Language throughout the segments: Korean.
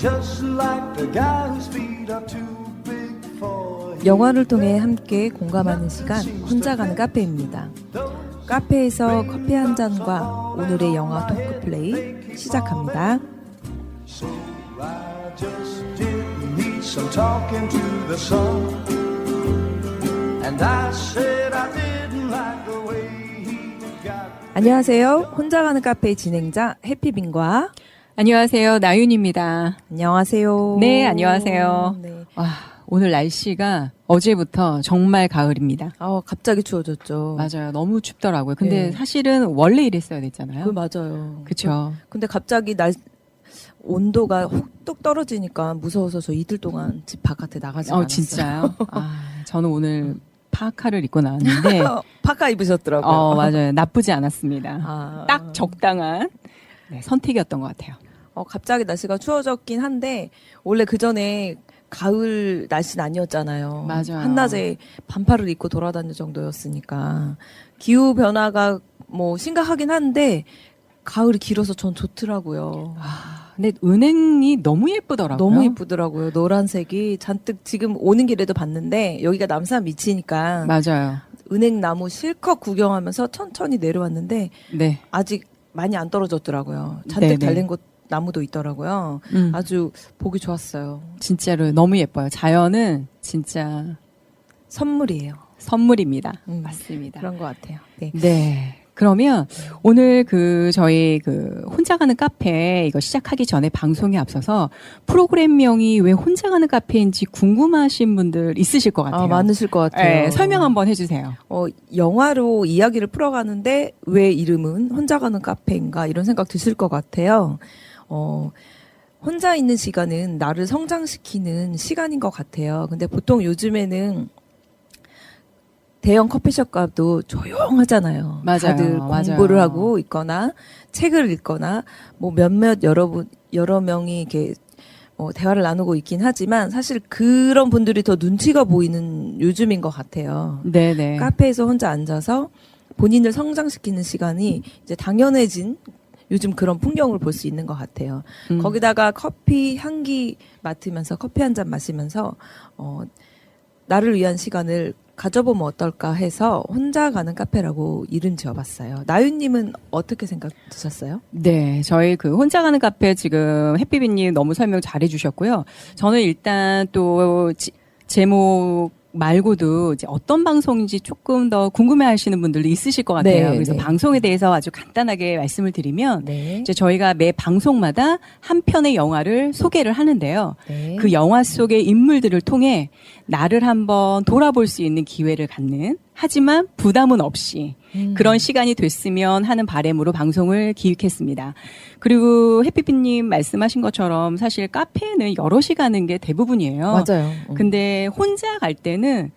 just like the guy whose feet are too big for him. 영화를 통해 함께 공감하는 시간, 혼자 가는 카페입니다. 카페에서 커피 한 잔과 오늘의 영화 토크 플레이 시작합니다. So I just didn't need some talking to the sun. And I said I didn't like the way he got. 안녕하세요. 혼자 가는 카페의 진행자 해피빈과 안녕하세요. 나윤입니다. 안녕하세요. 네, 안녕하세요. 네. 와, 오늘 날씨가 어제부터 정말 가을입니다. 갑자기 추워졌죠. 맞아요. 너무 춥더라고요. 근데 네. 사실은 원래 이랬어야 됐잖아요. 그 맞아요. 그쵸. 근데 갑자기 온도가 훅뚝 떨어지니까 무서워서 저 이틀 동안 집 바깥에 나가지 않았어요. 진짜요? 저는 오늘 파카를 입고 나왔는데. 파카 입으셨더라고요. 맞아요. 나쁘지 않았습니다. 아. 딱 적당한 선택이었던 것 같아요. 갑자기 날씨가 추워졌긴 한데 원래 그 전에 가을 날씨는 아니었잖아요. 맞아요. 한낮에 반팔을 입고 돌아다닐 정도였으니까 기후 변화가 뭐 심각하긴 한데 가을이 길어서 전 좋더라고요. 근데 은행이 너무 예쁘더라고요. 너무 예쁘더라고요. 노란색이 잔뜩 지금 오는 길에도 봤는데 여기가 남산 밑이니까 맞아요. 은행나무 실컷 구경하면서 천천히 내려왔는데 네. 아직 많이 안 떨어졌더라고요. 잔뜩 네네. 달린 곳 나무도 있더라고요. 아주 보기 좋았어요. 진짜로 너무 예뻐요. 자연은 진짜 선물이에요. 선물입니다. 맞습니다. 그런 것 같아요. 네. 네. 그러면 오늘 저희 혼자 가는 카페 이거 시작하기 전에 방송에 앞서서 프로그램명이 왜 혼자 가는 카페인지 궁금하신 분들 있으실 것 같아요. 많으실 것 같아요. 네, 설명 한번 해주세요. 영화로 이야기를 풀어가는데 왜 이름은 혼자 가는 카페인가 이런 생각 드실 것 같아요. 혼자 있는 시간은 나를 성장시키는 시간인 것 같아요. 근데 보통 요즘에는 대형 커피숍 가도 조용하잖아요. 맞아요. 다들 공부를 하고 있거나 책을 읽거나 뭐 여러 명이 이렇게 대화를 나누고 있긴 하지만 사실 그런 분들이 더 눈치가 보이는 요즘인 것 같아요. 네네. 카페에서 혼자 앉아서 본인을 성장시키는 시간이 이제 당연해진 요즘 그런 풍경을 볼 수 있는 것 같아요. 거기다가 커피 향기 맡으면서 커피 한 잔 마시면서 나를 위한 시간을 가져보면 어떨까 해서 혼자 가는 카페라고 이름 지어봤어요. 나윤님은 어떻게 생각 드셨어요? 네, 저희 혼자 가는 카페 지금 햇비비님 너무 설명 잘해주셨고요. 저는 일단 또 제목 말고도 이제 어떤 방송인지 조금 더 궁금해하시는 분들도 있으실 것 같아요. 네, 그래서 네. 방송에 대해서 아주 간단하게 말씀을 드리면 네. 이제 저희가 매 방송마다 한 편의 영화를 소개를 하는데요. 네. 그 영화 속의 인물들을 통해 나를 한번 돌아볼 수 있는 기회를 갖는 하지만 부담은 없이 그런 시간이 됐으면 하는 바람으로 방송을 기획했습니다. 그리고 햇빛님 말씀하신 것처럼 사실 카페에는 여럿이 가는 게 대부분이에요. 맞아요. 근데 혼자 갈 때는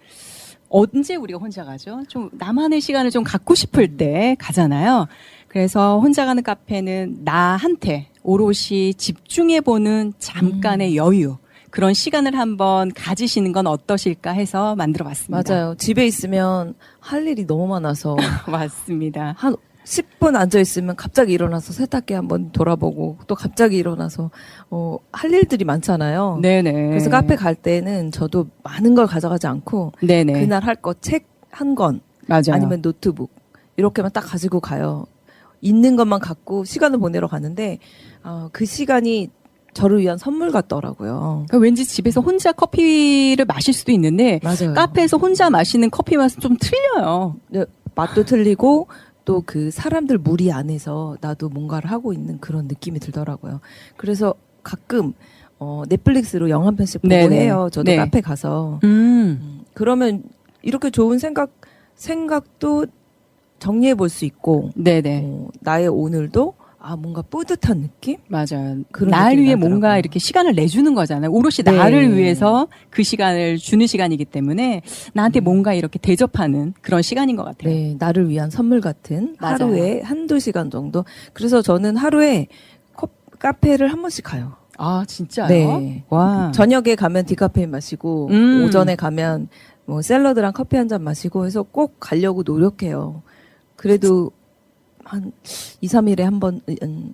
언제 우리가 혼자 가죠? 좀 나만의 시간을 좀 갖고 싶을 때 가잖아요. 그래서 혼자 가는 카페는 나한테 오롯이 집중해보는 잠깐의 여유. 그런 시간을 한번 가지시는 건 어떠실까 해서 만들어봤습니다. 맞아요. 집에 있으면 할 일이 너무 많아서 맞습니다. 한 10분 앉아 있으면 갑자기 일어나서 세탁기 한번 돌아보고 또 갑자기 일어나서 할 일들이 많잖아요. 네네. 그래서 카페 갈 때는 저도 많은 걸 가져가지 않고 네네. 그날 할 거 책 한 권 맞아요. 아니면 노트북 이렇게만 딱 가지고 가요. 있는 것만 갖고 시간을 보내러 가는데 그 시간이 저를 위한 선물 같더라고요. 그러니까 왠지 집에서 혼자 커피를 마실 수도 있는데 맞아요. 카페에서 혼자 마시는 커피 맛은 좀 틀려요. 네, 맛도 틀리고 또 그 사람들 무리 안에서 나도 뭔가를 하고 있는 그런 느낌이 들더라고요. 그래서 가끔 넷플릭스로 영화 한 편씩 보고 네네. 해요. 저도 네. 카페 가서. 그러면 이렇게 좋은 생각도 정리해 볼 수 있고 네네. 나의 오늘도 뭔가 뿌듯한 느낌? 맞아요. 그런 날 느낌이 위해 나더라고요. 뭔가 이렇게 시간을 내주는 거잖아요. 오롯이 네. 나를 위해서 그 시간을 주는 시간이기 때문에 나한테 뭔가 이렇게 대접하는 그런 시간인 것 같아요. 네, 나를 위한 선물 같은 맞아요. 하루에 한두 시간 정도. 그래서 저는 하루에 카페를 한 번씩 가요. 진짜요? 네. 와. 저녁에 가면 디카페인 마시고 오전에 가면 뭐 샐러드랑 커피 한 잔 마시고 해서 꼭 가려고 노력해요. 그래도 한 2, 3일에 한 번,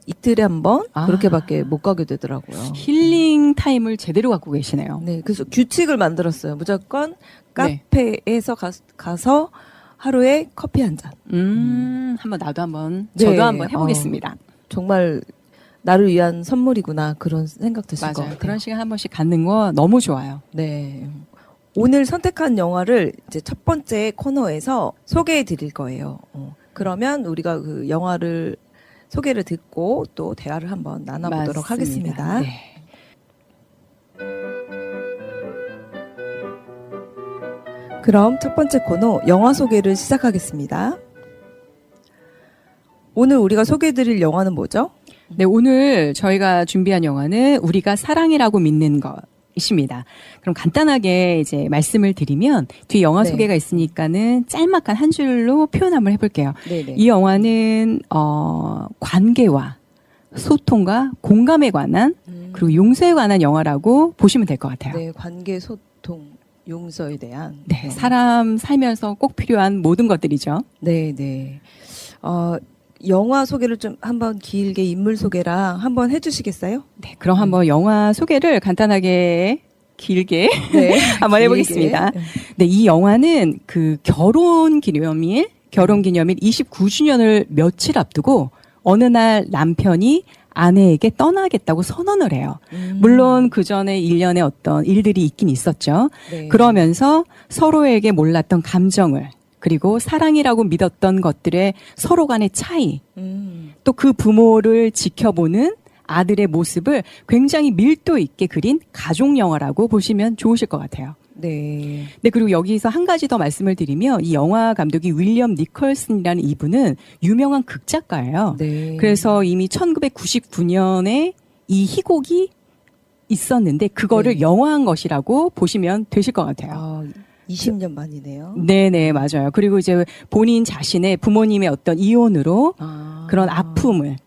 이틀에 한 번 아. 그렇게밖에 못 가게 되더라고요. 힐링 타임을 제대로 갖고 계시네요. 네, 그래서 규칙을 만들었어요. 무조건 네. 카페에서 가서 하루에 커피 한 잔. 한번 나도 한번 네. 저도 한번 해보겠습니다. 정말 나를 위한 선물이구나 그런 생각 드실 것 맞아요. 같아요. 그런 시간 한 번씩 갖는 거 너무 좋아요. 네. 오늘 선택한 영화를 이제 첫 번째 코너에서 소개해 드릴 거예요. 그러면 우리가 그 영화를 소개를 듣고 또 대화를 한번 나눠보도록 맞습니다. 하겠습니다. 네. 그럼 첫 번째 코너 영화 소개를 시작하겠습니다. 오늘 우리가 소개해 드릴 영화는 뭐죠? 네, 오늘 저희가 준비한 영화는 우리가 사랑이라고 믿는 것입니다. 그럼 간단하게 이제 말씀을 드리면 뒤에 영화 네. 소개가 있으니까는 짤막한 한 줄로 표현 한번 해볼게요. 네네. 이 영화는 관계와 소통과 공감에 관한 그리고 용서에 관한 영화라고 보시면 될 것 같아요. 네, 관계, 소통, 용서에 대한. 네, 사람 살면서 꼭 필요한 모든 것들이죠. 네, 네. 영화 소개를 좀 한번 길게 인물 소개랑 한번 해주시겠어요? 네, 그럼 한번 영화 소개를 간단하게 길게 네, 한번 해보겠습니다. 길게. 네, 이 영화는 그 결혼 기념일 29주년을 며칠 앞두고 어느 날 남편이 아내에게 떠나겠다고 선언을 해요. 물론 그 전에 일련의 어떤 일들이 있긴 있었죠. 네. 그러면서 서로에게 몰랐던 감정을 그리고 사랑이라고 믿었던 것들의 서로 간의 차이 또 그 부모를 지켜보는 아들의 모습을 굉장히 밀도 있게 그린 가족 영화라고 보시면 좋으실 것 같아요. 네. 네, 그리고 여기서 한 가지 더 말씀을 드리면 이 영화 감독이 윌리엄 니컬슨이라는 이분은 유명한 극작가예요. 네. 그래서 이미 1999년에 이 희곡이 있었는데 그거를 네. 영화한 것이라고 보시면 되실 것 같아요. 20년 만이네요. 네네, 맞아요. 그리고 이제 본인 자신의 부모님의 어떤 이혼으로 그런 아픔을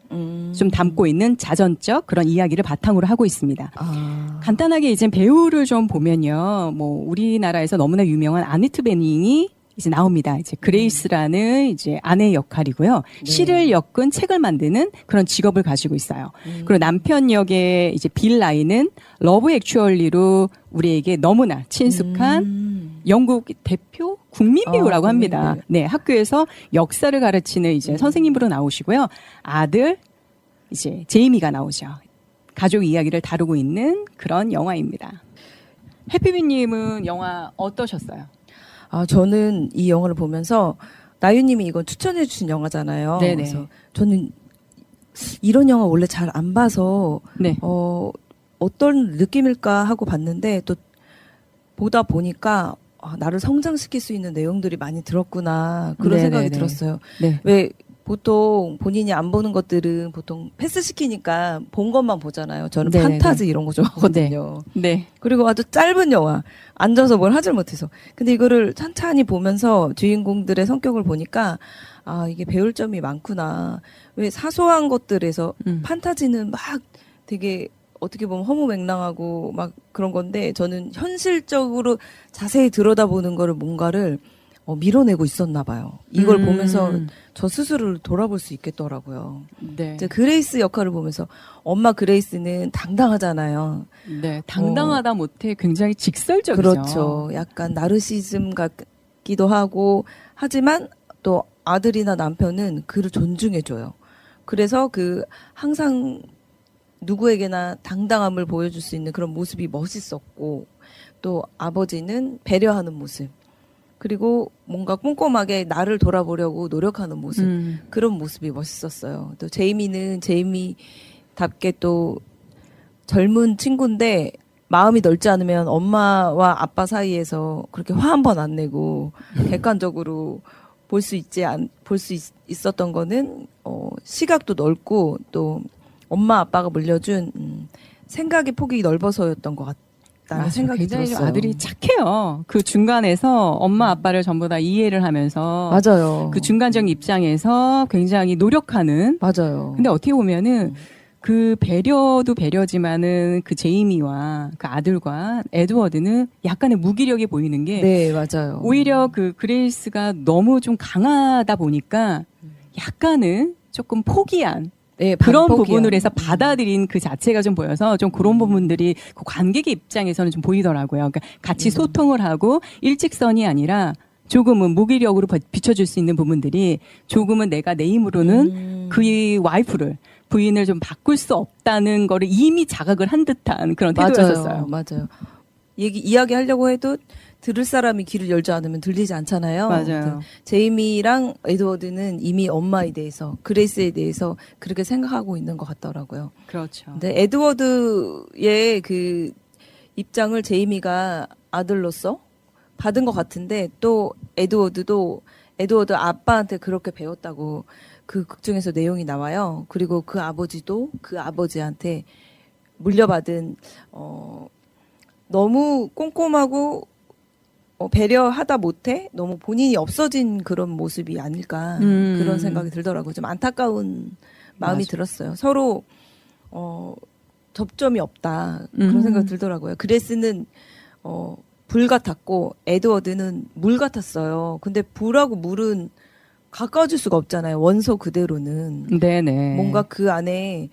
좀 담고 있는 자전적 그런 이야기를 바탕으로 하고 있습니다. 간단하게 이제 배우를 좀 보면요. 뭐 우리나라에서 너무나 유명한 아니트 베닝이 이제 나옵니다. 이제 그레이스라는 이제 아내의 역할이고요. 네. 시를 엮은 책을 만드는 그런 직업을 가지고 있어요. 그리고 남편 역의 이제 빌 라이는 러브 액츄얼리로 우리에게 너무나 친숙한 영국 대표 국민 배우라고 합니다. 네, 학교에서 역사를 가르치는 이제 선생님으로 나오시고요. 아들 이제 제이미가 나오죠. 가족 이야기를 다루고 있는 그런 영화입니다. 해피비님은 영화 어떠셨어요? 저는 이 영화를 보면서 나유님이 이거 추천해 주신 영화잖아요. 네네. 그래서 저는 이런 영화 원래 잘 안 봐서 네. 어떤 느낌일까 하고 봤는데 또 보다 보니까 나를 성장시킬 수 있는 내용들이 많이 들었구나 그런 네네네. 생각이 들었어요. 네. 왜 보통 본인이 안 보는 것들은 보통 패스시키니까 본 것만 보잖아요. 저는 네네네. 판타지 이런 거 좋아하거든요. 네. 그리고 아주 짧은 영화 앉아서 뭘 하질 못해서 근데 이거를 천천히 보면서 주인공들의 성격을 보니까 이게 배울 점이 많구나. 왜 사소한 것들에서 판타지는 막 되게 어떻게 보면 허무맹랑하고 막 그런 건데 저는 현실적으로 자세히 들여다보는 거를 뭔가를 밀어내고 있었나 봐요. 이걸 보면서 저 스스로를 돌아볼 수 있겠더라고요. 네. 이제 그레이스 역할을 보면서 엄마 그레이스는 당당하잖아요. 네. 당당하다 못해 굉장히 직설적이죠. 그렇죠. 약간 나르시즘 같기도 하고 하지만 또 아들이나 남편은 그를 존중해줘요. 그래서 그 항상 누구에게나 당당함을 보여줄 수 있는 그런 모습이 멋있었고 또 아버지는 배려하는 모습 그리고 뭔가 꼼꼼하게 나를 돌아보려고 노력하는 모습 그런 모습이 멋있었어요. 또 제이미는 제이미답게 또 젊은 친구인데 마음이 넓지 않으면 엄마와 아빠 사이에서 그렇게 화 한 번 안 내고 객관적으로 볼 수 있었던 거는 시각도 넓고 또 엄마 아빠가 물려준 생각의 폭이 넓어서였던 것 같다는 생각이 굉장히 들었어요. 아들이 착해요. 그 중간에서 엄마 아빠를 전부 다 이해를 하면서 맞아요. 그 중간적 입장에서 굉장히 노력하는. 맞아요. 근데 어떻게 보면은 그 배려도 배려지만은 그 제이미와 그 아들과 에드워드는 약간의 무기력이 보이는 게 네, 맞아요. 오히려 그 그레이스가 너무 좀 강하다 보니까 약간은 조금 포기한 네, 그런 반복이야. 부분을 해서 받아들인 그 자체가 좀 보여서 좀 그런 부분들이 그 관객의 입장에서는 좀 보이더라고요. 그러니까 같이 소통을 하고 일직선이 아니라 조금은 무기력으로 비춰줄 수 있는 부분들이 조금은 내가 내 힘으로는 그 와이프를 부인을 좀 바꿀 수 없다는 거를 이미 자각을 한 듯한 그런 태도였었어요. 맞아요. 이야기하려고 해도 들을 사람이 귀를 열지 않으면 들리지 않잖아요. 맞아요. 제이미랑 에드워드는 이미 엄마에 대해서, 그레이스에 대해서 그렇게 생각하고 있는 것 같더라고요. 그렇죠. 근데 에드워드의 그 입장을 제이미가 아들로서 받은 것 같은데 또 에드워드 아빠한테 그렇게 배웠다고 그 극 중에서 내용이 나와요. 그리고 그 아버지도 그 아버지한테 물려받은 너무 꼼꼼하고 배려하다 못해 너무 본인이 없어진 그런 모습이 아닐까 그런 생각이 들더라고요. 좀 안타까운 마음이 맞아. 들었어요. 서로 접점이 없다 그런 생각이 들더라고요. 그레스는 불 같았고 에드워드는 물 같았어요. 근데 불하고 물은 가까워질 수가 없잖아요. 원소 그대로는. 네네. 뭔가 그 안에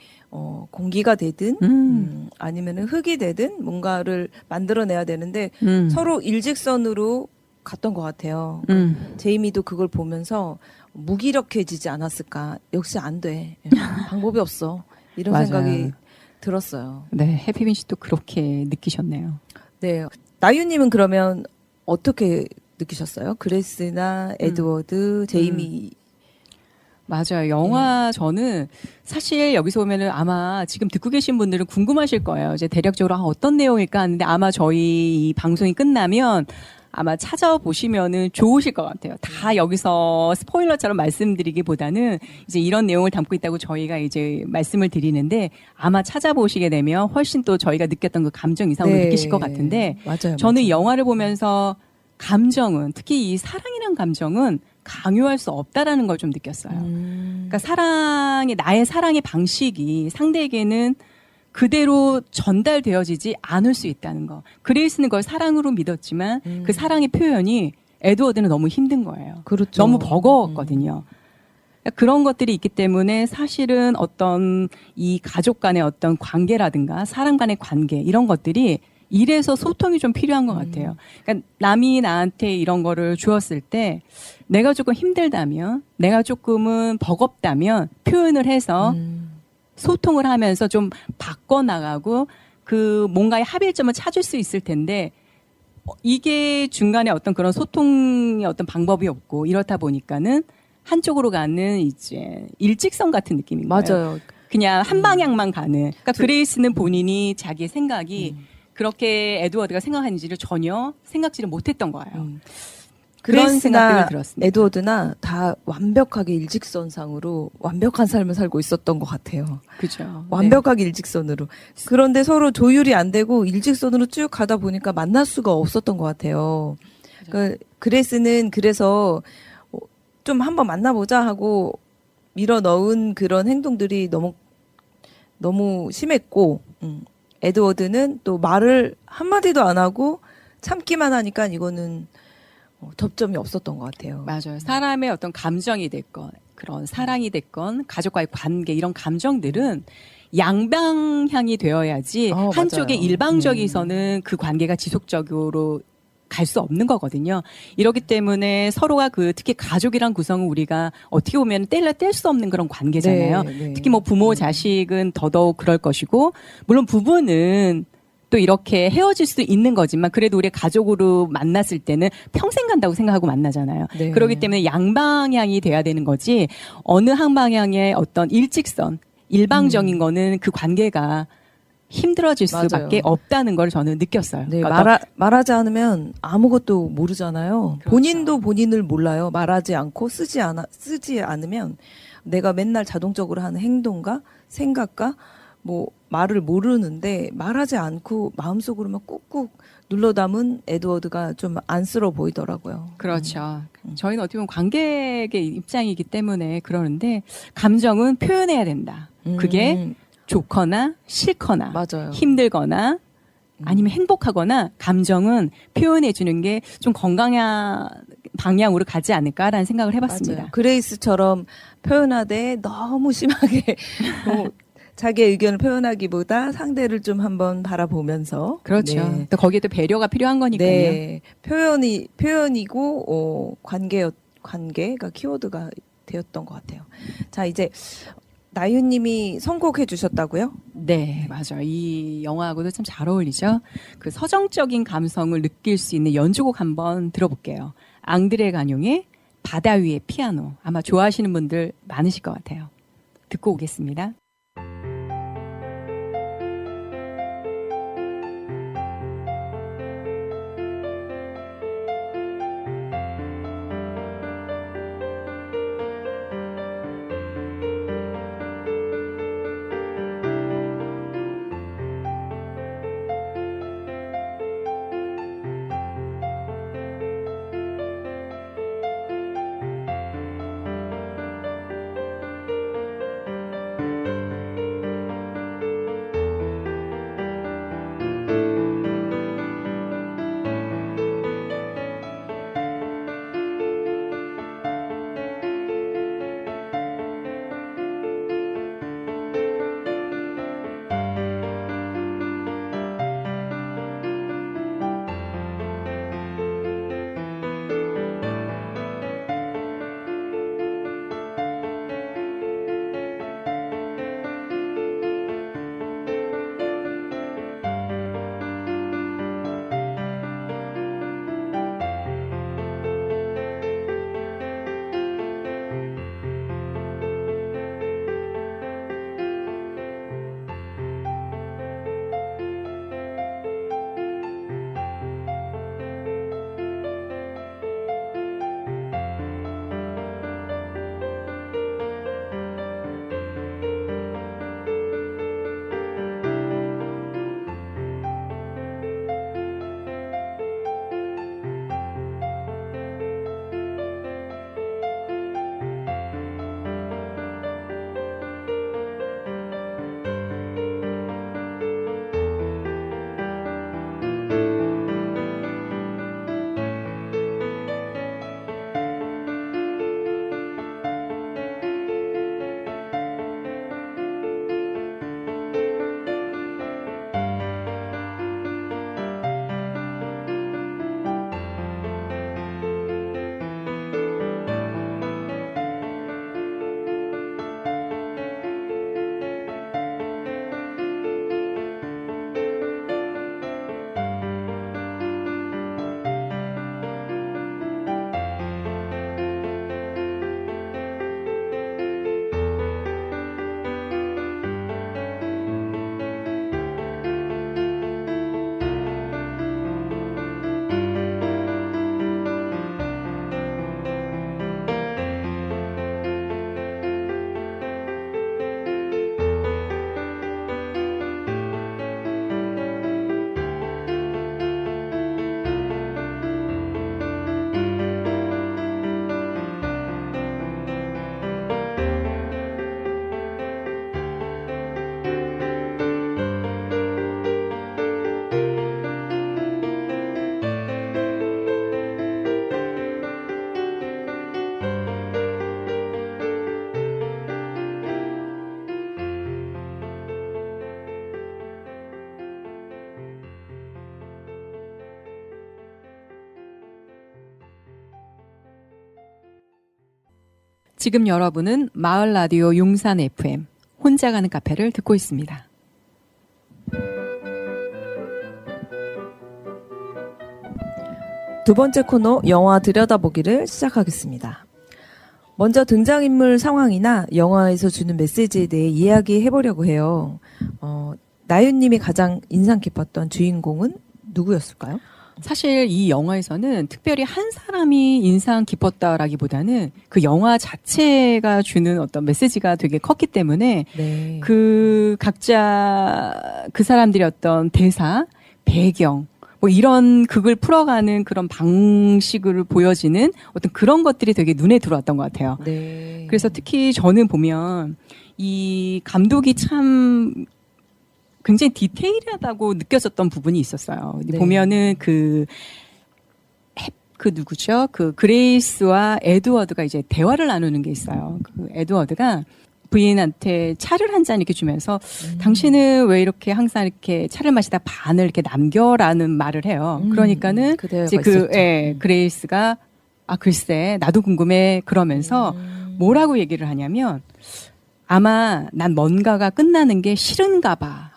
공기가 되든 아니면은 흙이 되든 뭔가를 만들어내야 되는데 서로 일직선으로 갔던 것 같아요. 제이미도 그걸 보면서 무기력해지지 않았을까. 역시 안 돼. 방법이 없어. 이런 맞아요. 생각이 들었어요. 네, 해피빈 씨도 그렇게 느끼셨네요. 네. 나유님은 그러면 어떻게 느끼셨어요? 그레스나 에드워드, 제이미. 맞아요. 영화 저는 사실 여기서 보면은 아마 지금 듣고 계신 분들은 궁금하실 거예요. 이제 대략적으로 어떤 내용일까 하는데 아마 저희 이 방송이 끝나면 아마 찾아보시면은 좋으실 것 같아요. 다 여기서 스포일러처럼 말씀드리기보다는 이제 이런 내용을 담고 있다고 저희가 이제 말씀을 드리는데 아마 찾아보시게 되면 훨씬 또 저희가 느꼈던 그 감정 이상으로 네. 느끼실 것 같은데 맞아요. 저는 이 영화를 보면서 감정은 특히 이 사랑이란 감정은 강요할 수 없다라는 걸 좀 느꼈어요. 그러니까 나의 사랑의 방식이 상대에게는 그대로 전달되어지지 않을 수 있다는 거. 그레이스는 그걸 사랑으로 믿었지만 그 사랑의 표현이 에드워드는 너무 힘든 거예요. 그렇죠. 너무 버거웠거든요. 그러니까 그런 것들이 있기 때문에 사실은 어떤 이 가족 간의 어떤 관계라든가 사람 간의 관계 이런 것들이 이래서 소통이 좀 필요한 것 같아요. 그러니까 남이 나한테 이런 거를 주었을 때 내가 조금 힘들다면, 내가 조금은 버겁다면 표현을 해서 소통을 하면서 좀 바꿔나가고 그 뭔가의 합일점을 찾을 수 있을 텐데 이게 중간에 어떤 그런 소통의 어떤 방법이 없고 이렇다 보니까는 한쪽으로 가는 이제 일직선 같은 느낌인 거예요. 맞아요. 그냥 한 방향만 가는. 그러니까 그레이스는 본인이 자기의 생각이 그렇게 에드워드가 생각하는지를 전혀 생각지를 못했던 거예요. 그런 생각들을 그레이스나 들었습니다. 에드워드나 다 완벽하게 일직선상으로 완벽한 삶을 살고 있었던 것 같아요. 그죠. 완벽하게 일직선으로. 그런데 서로 조율이 안 되고 일직선으로 쭉 가다 보니까 만날 수가 없었던 것 같아요. 그레이스는 그래서 좀 한번 만나보자 하고 밀어 넣은 그런 행동들이 너무 심했고, 에드워드는 또 말을 한마디도 안 하고 참기만 하니까 이거는 접점이 없었던 것 같아요. 맞아요. 사람의 어떤 감정이 됐건 그런 사랑이 됐건 가족과의 관계 이런 감정들은 양방향이 되어야지 한쪽에 맞아요. 일방적이서는 그 관계가 지속적으로 갈 수 없는 거거든요. 이렇기 때문에 서로가 특히 가족이란 구성은 우리가 어떻게 보면 뗄 수 없는 그런 관계잖아요. 네, 네. 특히 뭐 부모, 자식은 더더욱 그럴 것이고, 물론 부부는 또 이렇게 헤어질 수도 있는 거지만 그래도 우리 가족으로 만났을 때는 평생 간다고 생각하고 만나잖아요. 네. 그렇기 때문에 양방향이 돼야 되는 거지 어느 한 방향의 어떤 일방적인 거는 그 관계가 힘들어질 맞아요. 수밖에 없다는 걸 저는 느꼈어요. 네, 그러니까 말하지 않으면 아무것도 모르잖아요. 그렇죠. 본인도 본인을 몰라요. 말하지 않고 쓰지 않으면 내가 맨날 자동적으로 하는 행동과 생각과 뭐 말을 모르는데 말하지 않고 마음속으로만 꾹꾹 눌러 담은 에드워드가 좀 안쓰러워 보이더라고요. 그렇죠. 저희는 어떻게 보면 관객의 입장이기 때문에 그러는데 감정은 표현해야 된다. 그게 좋거나 싫거나 맞아요. 힘들거나 아니면 행복하거나 감정은 표현해 주는 게 좀 방향으로 가지 않을까라는 생각을 해봤습니다. 맞아요. 그레이스처럼 표현하되 너무 심하게 자기의 의견을 표현하기보다 상대를 좀 한번 바라보면서 그렇죠. 네. 또 거기에 또 배려가 필요한 거니까요. 네. 표현이고 관계가 키워드가 되었던 것 같아요. 자, 이제 나윤님이 선곡해 주셨다고요? 네, 맞아요. 이 영화하고도 참 잘 어울리죠. 그 서정적인 감성을 느낄 수 있는 연주곡 한번 들어볼게요. 앙드레 가뇽의 바다 위의 피아노. 아마 좋아하시는 분들 많으실 것 같아요. 듣고 오겠습니다. 지금 여러분은 마을 라디오 용산 FM 혼자 가는 카페를 듣고 있습니다. 두 번째 코너 영화 들여다보기를 시작하겠습니다. 먼저 등장인물 상황이나 영화에서 주는 메시지에 대해 이야기해보려고 해요. 나윤님이 가장 인상 깊었던 주인공은 누구였을까요? 사실 이 영화에서는 특별히 한 사람이 인상 깊었다라기보다는 그 영화 자체가 주는 어떤 메시지가 되게 컸기 때문에 네. 그 각자 그 사람들의 어떤 대사, 배경, 뭐 이런 극을 풀어가는 그런 방식을 보여지는 어떤 그런 것들이 되게 눈에 들어왔던 것 같아요. 네. 그래서 특히 저는 보면 이 감독이 참 굉장히 디테일하다고 느껴졌던 부분이 있었어요. 네. 보면은 그 그 누구죠? 그 그레이스와 에드워드가 이제 대화를 나누는 게 있어요. 그 에드워드가 부인한테 차를 한 잔 이렇게 주면서 당신은 왜 이렇게 항상 이렇게 차를 마시다 반을 이렇게 남겨라는 말을 해요. 그러니까는 그 대화가 이제 있었죠. 그레이스가 글쎄 나도 궁금해 그러면서 뭐라고 얘기를 하냐면 아마 난 뭔가가 끝나는 게 싫은가 봐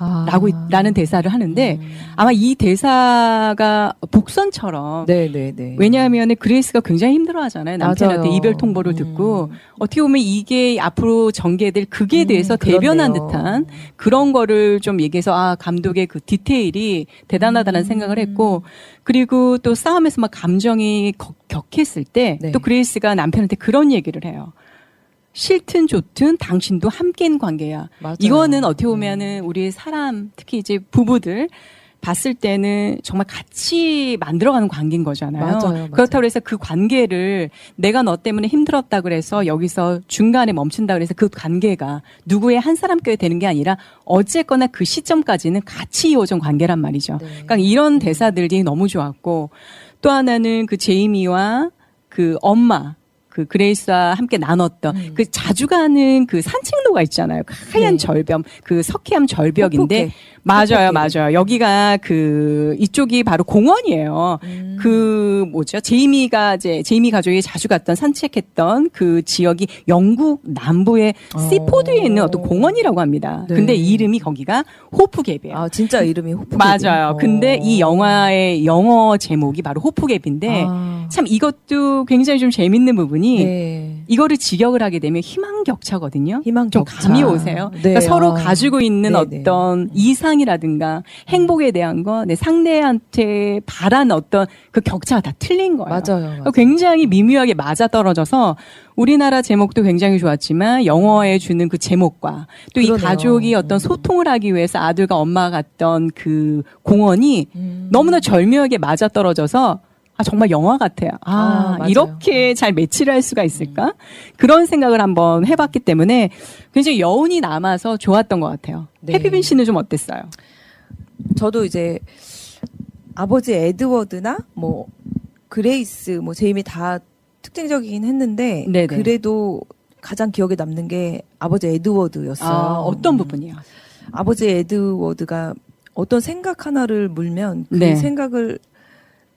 라는 대사를 하는데 아마 이 대사가 복선처럼 네네네. 왜냐하면 그레이스가 굉장히 힘들어하잖아요. 남편한테 맞아요. 이별 통보를 듣고 어떻게 보면 이게 앞으로 전개될 극에 대해서 대변한 그렇네요. 듯한 그런 거를 좀 얘기해서 감독의 그 디테일이 대단하다는 생각을 했고 그리고 또 싸움에서 막 감정이 격했을 때 또 네. 그레이스가 남편한테 그런 얘기를 해요. 싫든 좋든 당신도 함께인 관계야. 맞아요. 이거는 어떻게 보면은 우리 사람 특히 이제 부부들 봤을 때는 정말 같이 만들어가는 관계인 거잖아요. 맞아요. 그렇다고 해서 그 관계를 내가 너 때문에 힘들었다 그래서 여기서 중간에 멈춘다 그래서 그 관계가 누구의 한 사람 껴야 되는 게 아니라 어쨌거나 그 시점까지는 같이 이어진 관계란 말이죠. 네. 그러니까 이런 대사들이 너무 좋았고 또 하나는 그 제이미와 그 엄마 그 그레이스와 함께 나눴던 그 자주 가는 그 산책로가 있잖아요. 그 하얀 네. 절벽, 그 석회암 절벽인데 호프길. 맞아요, 호프길. 맞아요. 여기가 그 이쪽이 바로 공원이에요. 그 뭐죠? 제이미 가족이 자주 갔던 산책했던 그 지역이 영국 남부의 시포드에 있는 어떤 공원이라고 합니다. 네. 근데 이름이 거기가 호프갭이에요. 아 진짜 이름이 호프. 맞아요. 근데 이 영화의 영어 제목이 바로 호프갭인데 참 이것도 굉장히 좀 재밌는 부분이 네. 이거를 직역을 하게 되면 희망격차거든요. 좀 희망격차. 감이 오세요. 네. 그러니까 서로 가지고 있는 네네. 어떤 이상이라든가 행복에 대한 거, 내 상대한테 바란 어떤 그 격차가 다 틀린 거예요. 맞아요. 그러니까 굉장히 미묘하게 맞아떨어져서 우리나라 제목도 굉장히 좋았지만 영어에 주는 그 제목과 또 이 그러네요. 가족이 어떤 소통을 하기 위해서 아들과 엄마가 갔던 그 공원이 너무나 절묘하게 맞아떨어져서 정말 영화 같아요. 맞아요. 이렇게 잘 매치를 할 수가 있을까? 그런 생각을 한번 해봤기 때문에 굉장히 여운이 남아서 좋았던 것 같아요. 네. 해피빈 씨는 좀 어땠어요? 저도 이제 아버지 에드워드나 뭐 그레이스, 뭐 제이미 다 특징적이긴 했는데 네네. 그래도 가장 기억에 남는 게 아버지 에드워드였어요. 어떤 부분이요? 아버지 에드워드가 어떤 생각 하나를 물면 그 네. 생각을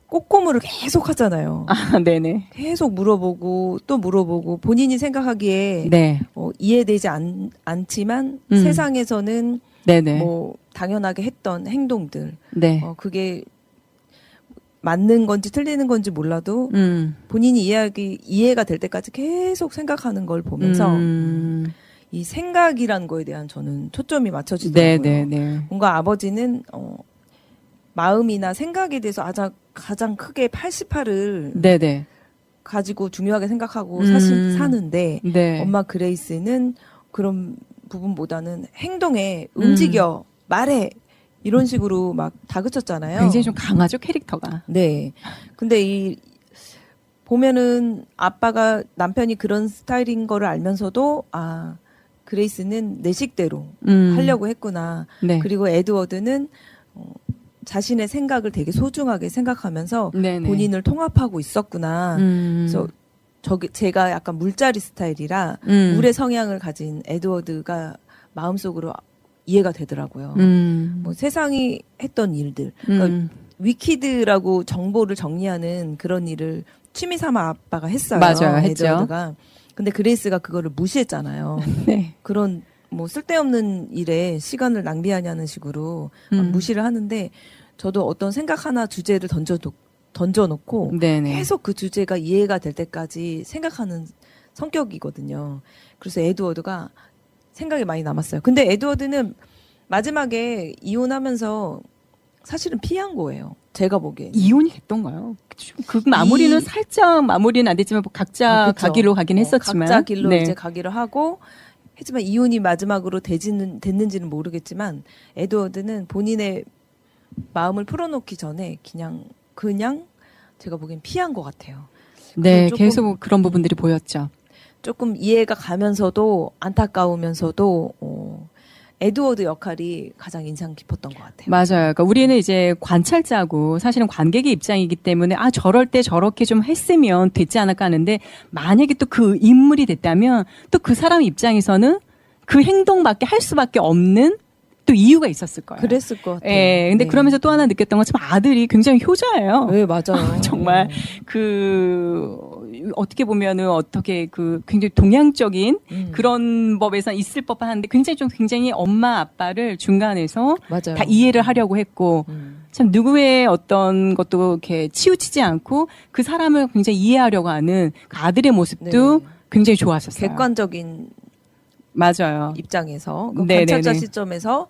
꼬꼬무를 계속 하잖아요. 네네. 계속 물어보고 또 물어보고 본인이 생각하기에 네. 이해되지 않지만 세상에서는 네네. 뭐 당연하게 했던 행동들 네. 그게 맞는 건지 틀리는 건지 몰라도 본인이 이해가 될 때까지 계속 생각하는 걸 보면서 이 생각이라는 거에 대한 저는 초점이 맞춰지더라고요. 네네네. 뭔가 아버지는 마음이나 생각에 대해서 가장 크게 88을 네네. 가지고 중요하게 생각하고 사는데 네. 엄마 그레이스는 그런 부분보다는 행동에 움직여 말해 이런 식으로 막 다그쳤잖아요. 굉장히 좀 강하죠, 캐릭터가. 네. 근데 보면은 아빠가 남편이 그런 스타일인 거를 알면서도 그레이스는 내 식대로 하려고 했구나. 네. 그리고 에드워드는 자신의 생각을 되게 소중하게 생각하면서 네네. 본인을 통합하고 있었구나. 그래서 제가 약간 물자리 스타일이라 물의 성향을 가진 에드워드가 마음속으로 이해가 되더라고요. 뭐 세상이 했던 일들, 그러니까 위키드라고 정보를 정리하는 그런 일을 취미 삼아 아빠가 했어요. 맞아요, 했죠. 에드워드가. 근데 그레이스가 그거를 무시했잖아요. 네. 그런 뭐 쓸데없는 일에 시간을 낭비하냐는 식으로 막 무시를 하는데 저도 어떤 생각 하나 주제를 던져놓고 네네. 계속 그 주제가 이해가 될 때까지 생각하는 성격이거든요. 그래서 에드워드가 생각이 많이 남았어요. 근데 에드워드는 마지막에 이혼하면서 사실은 피한 거예요. 제가 보기엔. 이혼이 됐던가요? 그 마무리는 살짝 마무리는 안 됐지만 뭐 각자 그쵸. 가기로 가긴 했었지만. 각자 길로 네. 이제 가기로 하고 했지만 이혼이 마지막으로 됐는지는 모르겠지만 에드워드는 본인의 마음을 풀어놓기 전에 그냥 제가 보기엔 피한 것 같아요. 네, 조금- 계속 그런 부분들이 보였죠. 조금 이해가 가면서도 안타까우면서도 에드워드 역할이 가장 인상 깊었던 것 같아요. 맞아요. 그러니까 우리는 이제 관찰자고 사실은 관객의 입장이기 때문에 저럴 때 저렇게 좀 했으면 됐지 않을까 하는데 만약에 또 그 인물이 됐다면 또 그 사람 입장에서는 그 행동밖에 할 수밖에 없는 또 이유가 있었을 거예요. 그랬을 것 같아요. 예. 근데 네. 그러면서 또 하나 느꼈던 건 참 아들이 굉장히 효자예요. 네, 맞아요. 정말 어떻게 보면은 어떻게 굉장히 동양적인 그런 법에서 있을 법한데 굉장히 엄마 아빠를 중간에서 맞아요. 다 이해를 하려고 했고 참 누구의 어떤 것도 이렇게 치우치지 않고 그 사람을 굉장히 이해하려고 하는 그 아들의 모습도 네. 굉장히 좋았었어요. 객관적인 맞아요. 입장에서 그 네네네. 관찰자 시점에서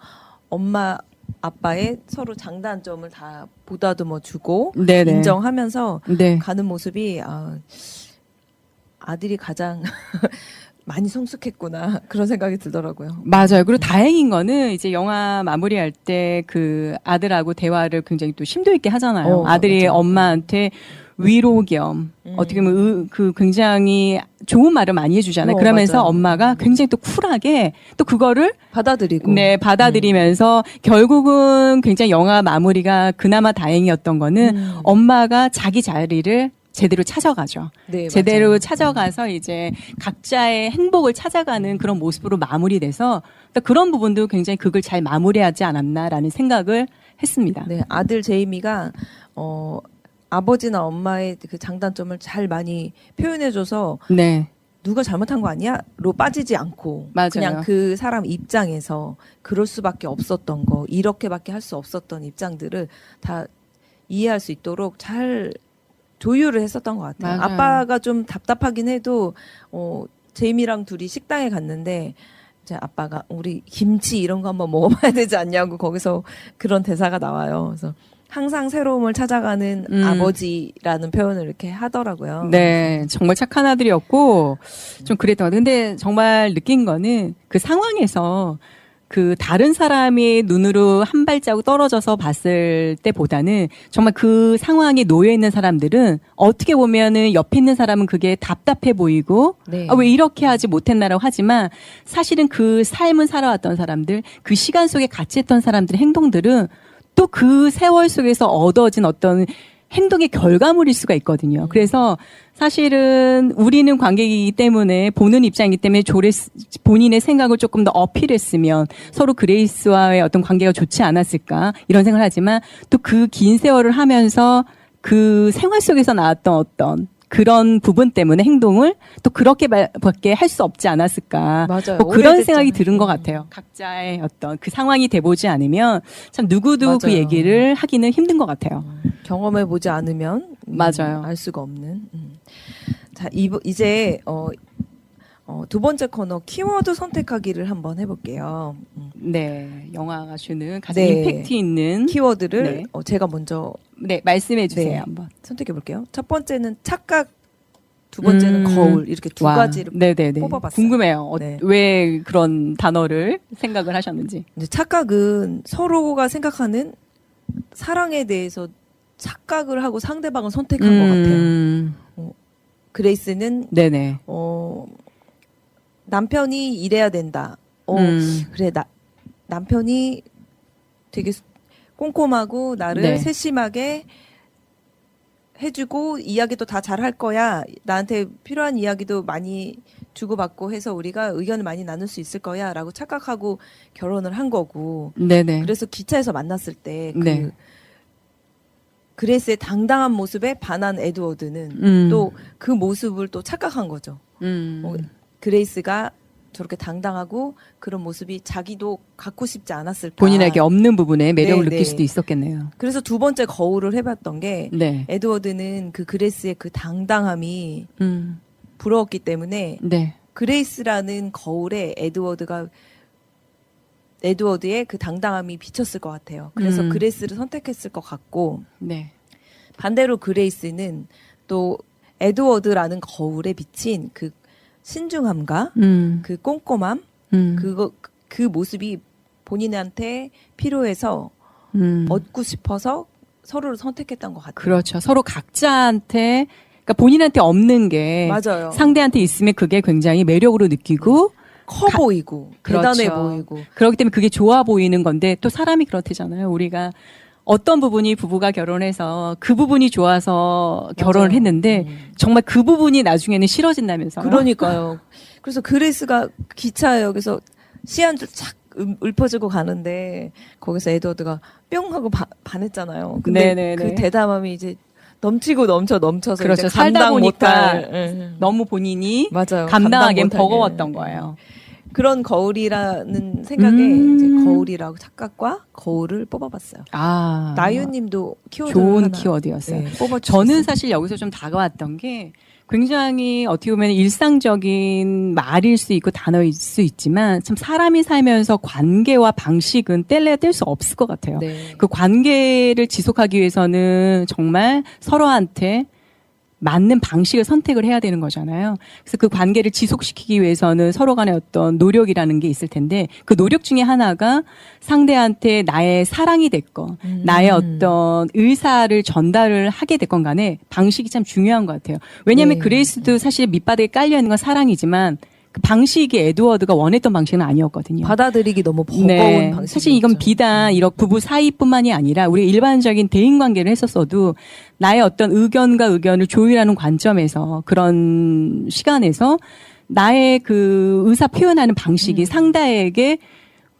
엄마 아빠의 서로 장단점을 다 보다듬어 주고 네네. 인정하면서 네. 가는 모습이 아들이 가장 많이 성숙했구나 그런 생각이 들더라고요. 맞아요. 그리고 다행인 거는 이제 영화 마무리할 때 그 아들하고 대화를 굉장히 또 심도 있게 하잖아요. 아들이 맞아요. 엄마한테 위로 겸 어떻게 보면 굉장히 좋은 말을 많이 해주잖아요. 그러면서 맞아요. 엄마가 굉장히 또 쿨하게 또 그거를 받아들이고 네, 받아들이면서 결국은 굉장히 영화 마무리가 그나마 다행이었던 거는 엄마가 자기 자리를 제대로 찾아가죠. 네, 제대로 맞아요. 찾아가서 이제 각자의 행복을 찾아가는 그런 모습으로 마무리돼서 또 그런 부분도 굉장히 그걸 잘 마무리하지 않았나라는 생각을 했습니다. 네, 아들 제이미가 아버지나 엄마의 그 장단점을 잘 많이 표현해줘서 네. 누가 잘못한 거 아니야?로 빠지지 않고 맞아요. 그냥 그 사람 입장에서 그럴 수밖에 없었던 거 이렇게밖에 할 수 없었던 입장들을 다 이해할 수 있도록 잘 조율을 했었던 것 같아요. 맞아요. 아빠가 좀 답답하긴 해도 제이미랑 둘이 식당에 갔는데 이제 아빠가 우리 김치 이런 거 한번 먹어봐야 되지 않냐고 거기서 그런 대사가 나와요. 그래서 항상 새로움을 찾아가는 아버지라는 표현을 이렇게 하더라고요. 네, 정말 착한 아들이었고 좀 그랬던 것 같아요. 근데 정말 느낀 거는 그 상황에서 그 다른 사람의 눈으로 한 발자국 떨어져서 봤을 때보다는 정말 그 상황에 놓여 있는 사람들은 어떻게 보면은 옆에 있는 사람은 그게 답답해 보이고 네. 왜 이렇게 하지 못했나라고 하지만 사실은 그 삶을 살아왔던 사람들, 그 시간 속에 같이 했던 사람들의 행동들은 또 그 세월 속에서 얻어진 어떤 행동의 결과물일 수가 있거든요. 그래서 사실은 우리는 관객이기 때문에 보는 입장이기 때문에 본인의 생각을 조금 더 어필했으면 서로 그레이스와의 어떤 관계가 좋지 않았을까 이런 생각을 하지만 또 그 긴 세월을 하면서 그 생활 속에서 나왔던 어떤 그런 부분 때문에 행동을 또 그렇게밖에 할 수 없지 않았을까. 맞아요. 뭐 그런 오래됐잖아요. 생각이 들은 것 같아요. 각자의 어떤 그 상황이 돼보지 않으면 참 누구도 그 맞아요. 얘기를 하기는 힘든 것 같아요. 경험해보지 않으면 맞아요. 알 수가 없는. 자, 이제 두 번째 코너 키워드 선택하기를 한번 해볼게요. 네, 영화가 주는 가장 네. 임팩트 있는 키워드를 네. 제가 먼저 네, 말씀해 주세요. 네. 한번. 선택해 볼게요. 첫 번째는 착각, 두 번째는 거울 이렇게 두 와, 가지를 네네네. 뽑아봤어요. 궁금해요. 네. 왜 그런 단어를 생각을 하셨는지. 이제 착각은 서로가 생각하는 사랑에 대해서 착각을 하고 상대방을 선택한 것 같아요. 그레이스는 네네. 남편이 이래야 된다. 그래 남편이 되게 꼼꼼하고 나를 네. 세심하게 해주고 이야기도 다 잘 할 거야. 나한테 필요한 이야기도 많이 주고받고 해서 우리가 의견을 많이 나눌 수 있을 거야. 라고 착각하고 결혼을 한 거고. 네네. 그래서 기차에서 만났을 때 네. 그레이스의 당당한 모습에 반한 에드워드는 또 그 모습을 또 착각한 거죠. 그레이스가 저렇게 당당하고 그런 모습이 자기도 갖고 싶지 않았을까. 본인에게 없는 부분에 매력을 네, 느낄 네. 수도 있었겠네요. 그래서 두 번째 거울을 해봤던 게 네. 에드워드는 그 그레이스의 그 당당함이 부러웠기 때문에 네. 그레이스라는 거울에 에드워드의 그 당당함이 비쳤을 것 같아요. 그래서 그레이스를 선택했을 것 같고 네. 반대로 그레이스는 또 에드워드라는 거울에 비친 그 신중함과 그 꼼꼼함 그 모습이 본인한테 필요해서 얻고 싶어서 서로를 선택했던 것 같아요. 그렇죠. 서로 각자한테, 그러니까 본인한테 없는 게 맞아요. 상대한테 있으면 그게 굉장히 매력으로 느끼고 커 보이고 그렇죠. 대단해 보이고 그렇기 때문에 그게 좋아 보이는 건데 또 사람이 그렇대잖아요. 우리가 어떤 부분이 부부가 결혼해서 그 부분이 좋아서 결혼을 맞아요. 했는데 정말 그 부분이 나중에는 싫어진다면서요. 그러니까요. 그래서 그레이스가 기차역에서 씨 한 줄 착 읊어주고 가는데 거기서 에드워드가 뿅 하고 반했잖아요. 근데 네네네. 그 대담함이 이제 넘치고 넘쳐서 그렇죠. 이제 살다 감당 보니까 못할 너무 본인이 맞아요. 감당하기엔 감당 못하게. 버거웠던 거예요. 그런 거울이라는 생각에 이제 거울이라고 착각과 거울을 뽑아봤어요. 아, 나유님도 키워드 좋은 하나, 키워드였어요. 네, 뽑아주셨어요. 저는 사실 여기서 좀 다가왔던 게 굉장히 어떻게 보면 일상적인 말일 수 있고 단어일 수 있지만 참 사람이 살면서 관계와 방식은 뗄래야 뗄 수 없을 것 같아요. 네. 그 관계를 지속하기 위해서는 정말 서로한테 맞는 방식을 선택을 해야 되는 거잖아요. 그래서 그 관계를 지속시키기 위해서는 서로 간의 어떤 노력이라는 게 있을 텐데 그 노력 중에 하나가 상대한테 나의 사랑이 됐건 나의 어떤 의사를 전달을 하게 됐건 간에 방식이 참 중요한 것 같아요. 왜냐하면 네. 그레이스도 사실 밑바닥에 깔려있는 건 사랑이지만 그 방식이 에드워드가 원했던 방식은 아니었거든요. 받아들이기 너무 버거운 네. 방식. 사실 이건 비단 이런 부부 사이뿐만이 아니라 우리 일반적인 대인 관계를 했었어도 나의 어떤 의견과 의견을 조율하는 관점에서 그런 시간에서 나의 그 의사 표현하는 방식이 상대에게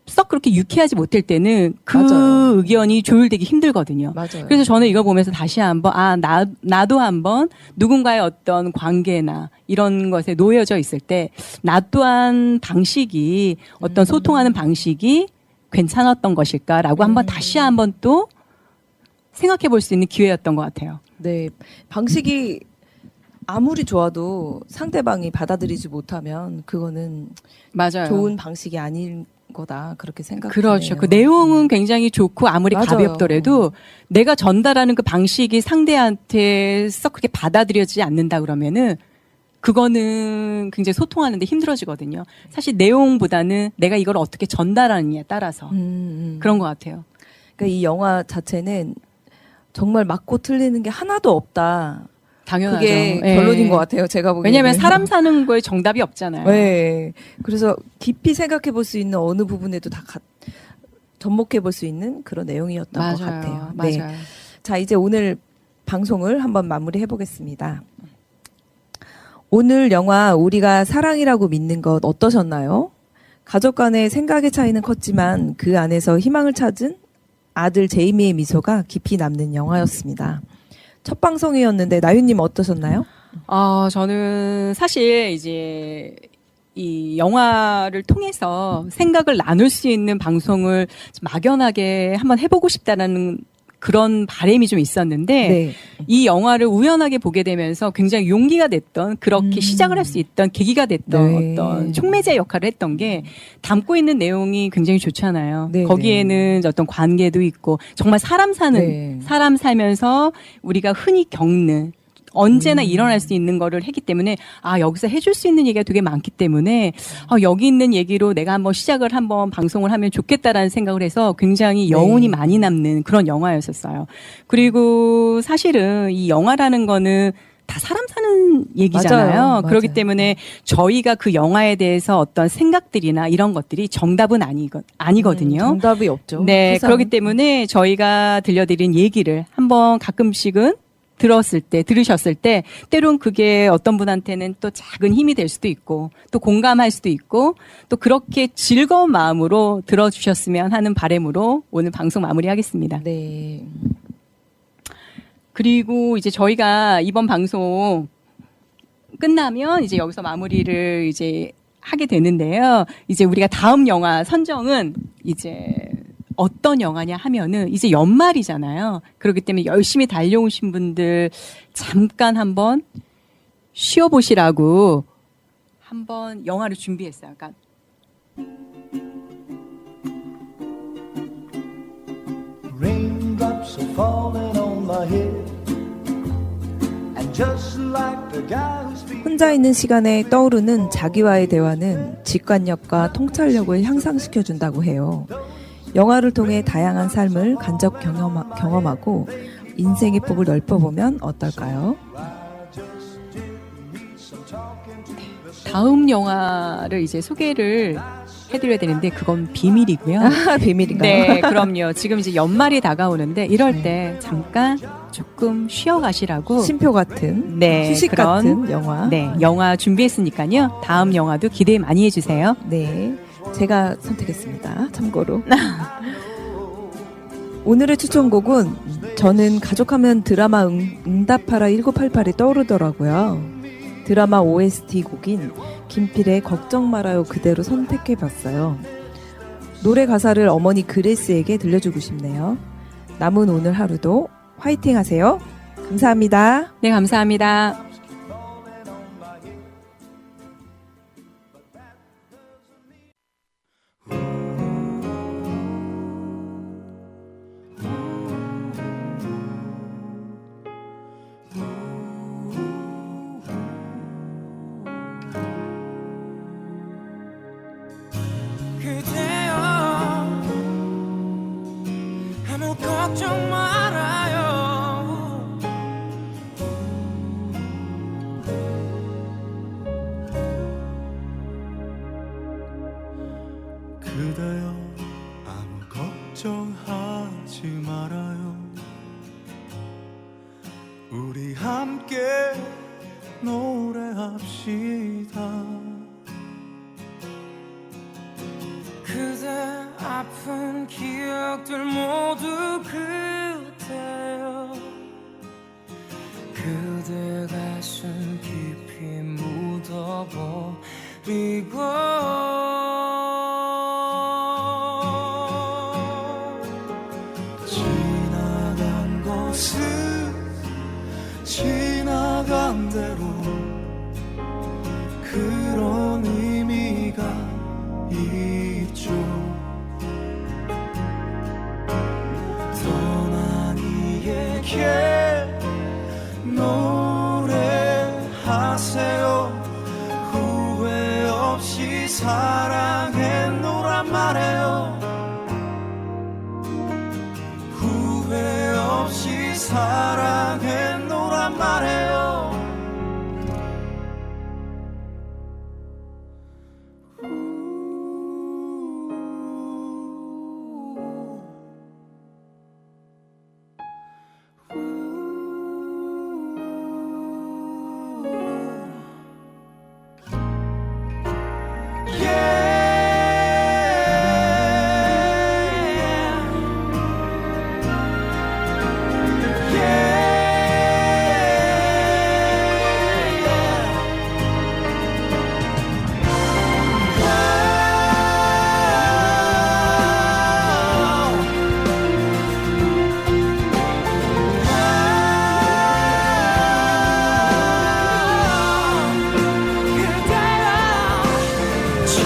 썩 그렇게 유쾌하지 못할 때는 그 맞아요. 의견이 조율되기 힘들거든요. 맞아요. 그래서 저는 이걸 보면서 다시 한번 나도 한번 누군가의 어떤 관계나 이런 것에 놓여져 있을 때 나 또한 방식이 어떤 소통하는 방식이 괜찮았던 것일까라고 한번 다시 한번 또 생각해 볼 수 있는 기회였던 것 같아요. 네, 방식이 아무리 좋아도 상대방이 받아들이지 못하면 그거는 맞아요. 좋은 방식이 아닌 거다 그렇게 생각해요. 그렇죠. 그 내용은 굉장히 좋고 아무리 맞아요. 가볍더라도 내가 전달하는 그 방식이 상대한테 썩 그렇게 받아들여지지 않는다 그러면은 그거는 굉장히 소통하는데 힘들어지거든요. 사실 내용보다는 내가 이걸 어떻게 전달하느냐에 따라서 그런 것 같아요. 그러니까 이 영화 자체는 정말 맞고 틀리는 게 하나도 없다. 당연하죠. 그게 예. 결론인 것 같아요. 제가 보기에는. 왜냐하면 사람 사는 거에 정답이 없잖아요. 네. 그래서 깊이 생각해 볼 수 있는 어느 부분에도 다 접목해 볼 수 있는 그런 내용이었던 것 같아요. 네. 맞아요. 자, 이제 오늘 방송을 한번 마무리해 보겠습니다. 오늘 영화 우리가 사랑이라고 믿는 것 어떠셨나요? 가족 간의 생각의 차이는 컸지만 그 안에서 희망을 찾은 아들 제이미의 미소가 깊이 남는 영화였습니다. 첫 방송이었는데 나윤님 어떠셨나요? 저는 사실 이제 이 영화를 통해서 생각을 나눌 수 있는 방송을 좀 막연하게 한번 해보고 싶다라는 그런 바람이 좀 있었는데 네. 이 영화를 우연하게 보게 되면서 굉장히 용기가 됐던 그렇게 시작을 할 수 있던 계기가 됐던 네. 어떤 촉매제 역할을 했던 게 담고 있는 내용이 굉장히 좋잖아요. 네, 거기에는 어떤 관계도 있고 정말 사람 사는 네. 사람 살면서 우리가 흔히 겪는 언제나 일어날 수 있는 거를 했기 때문에 여기서 해줄 수 있는 얘기가 되게 많기 때문에 여기 있는 얘기로 내가 한번 시작을 한번 방송을 하면 좋겠다라는 생각을 해서 굉장히 여운이 네. 많이 남는 그런 영화였었어요. 그리고 사실은 이 영화라는 거는 다 사람 사는 얘기잖아요. 맞아요. 그렇기 맞아요. 때문에 저희가 그 영화에 대해서 어떤 생각들이나 이런 것들이 정답은 아니거든요. 정답이 없죠. 네, 세상은. 그렇기 때문에 저희가 들려드린 얘기를 한번 가끔씩은 들으셨을 때, 때론 그게 어떤 분한테는 또 작은 힘이 될 수도 있고, 또 공감할 수도 있고, 또 그렇게 즐거운 마음으로 들어주셨으면 하는 바람으로 오늘 방송 마무리하겠습니다. 네. 그리고 이제 저희가 이번 방송 끝나면 이제 여기서 마무리를 이제 하게 되는데요. 이제 우리가 다음 영화 선정은 이제 어떤 영화냐 하면은 이제 연말이잖아요. 그렇기 때문에 열심히 달려오신 분들 잠깐 한번 쉬어보시라고 한번 영화를 준비했어요. 그러니까 Raindrops are falling on my head, and just like the guy who's feeling 혼자 있는 시간에 떠오르는 자기와의 대화는 직관력과 통찰력을 향상시켜준다고 해요. 영화를 통해 다양한 삶을 간접 경험하고 인생의 폭을 넓혀보면 어떨까요? I just did need some 다음 영화를 이제 소개를 해드려야 되는데 그건 비밀이고요. 비밀인가요? 네, 그럼요. 지금 이제 연말이 다가오는데 이럴 때 잠깐 조금 쉬어가시라고 심표 같은, 네, 휴식 그런, 같은 영화. 네, 영화 준비했으니까요. 다음 영화도 기대 많이 해주세요. 네, 제가 선택했습니다. 참고로. 오늘의 추천곡은 저는 가족하면 드라마 응답하라 1988이 떠오르더라고요. 드라마 OST 곡인 김필의 걱정 말아요 그대로 선택해봤어요. 노래 가사를 어머니 그레스에게 들려주고 싶네요. 남은 오늘 하루도 화이팅 하세요. 감사합니다. 네, 감사합니다. 그대여 아무 걱정 말아요. 그대여 아무 걱정하지 말아요. 우리 함께 노래합시다. 그대 아픈 기억들 모두 그대여 그대 가슴 깊이 묻어버리고 지나간 것은 지나간 대로 그런 의미가 있죠. 떠난 이에게 노래하세요. 후회 없이 사랑했노란 말해요. 후회 없이 사랑했노란 말해요.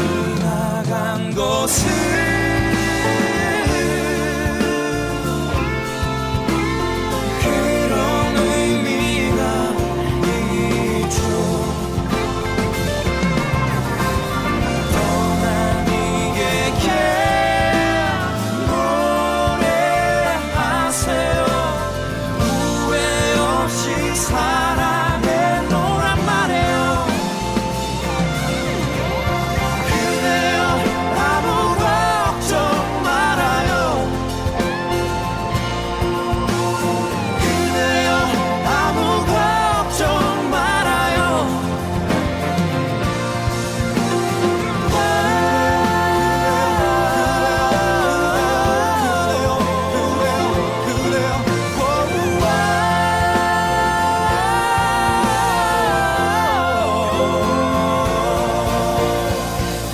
지나간 것은 그런 의미가 있죠. 떠난 이에게 노래하세요. 후회 없이 사랑했노란 말해요. 그대여 아무 걱정 말아요. 그대여 아무 걱정 말아요.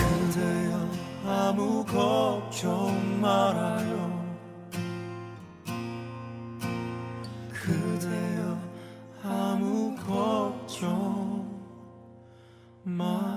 그대여 아무 걱정 말아요. 그대여 아무 걱정 말아요.